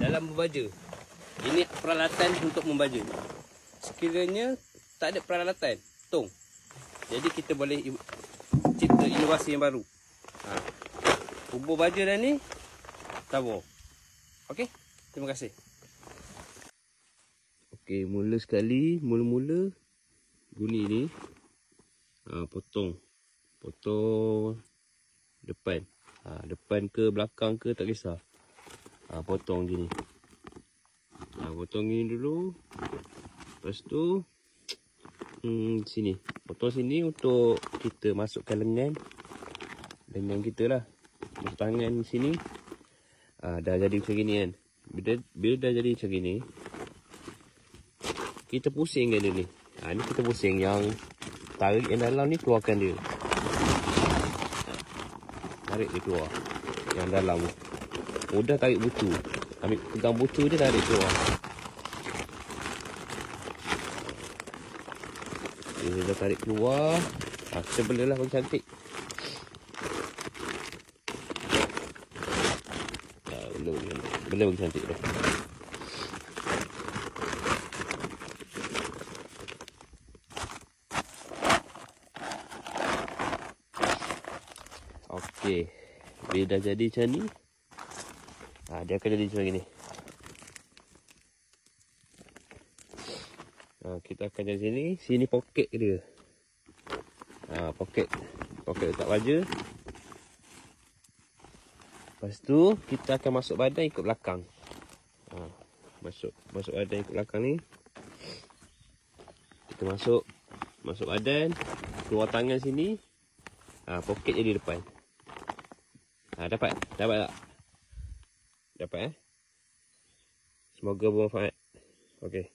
dalam membaja. Ini peralatan untuk membaja. Sekiranya tak ada peralatan, tong. Jadi kita boleh cipta inovasi yang baru. Hubur baja dah ni, tabur. Okey, terima kasih. Okey, mula-mula guni ni potong depan. Depan ke belakang ke tak kisah. Potong gini. Potong gini dulu. Lepas tu sini. Potong sini untuk kita masukkan lengan kita lah. Masuk tangan sini. Dah jadi macam gini kan. Bila dah jadi macam gini, kita pusingkan dia ni. Ni kita pusing yang tarik yang dalam ni, keluarkan dia. Tarik dia keluar yang dalam tu. Mudah tarik bucu. Ambil pegang bucu dia, tarik keluar. Dia dah tarik keluar. Kita belah lah bagi cantik. Belah bagi cantik dah. Okey, bila dah jadi macam ni, dia akan jadi macam ni. Kita akan jadi sini poket dia. Poket letak baja. Lepas tu kita akan masuk badan ikut belakang. Masuk badan ikut belakang ni. Kita masuk badan, keluar tangan sini. Poket jadi depan. Dapat tak? Dapat Semoga bermanfaat. Okey.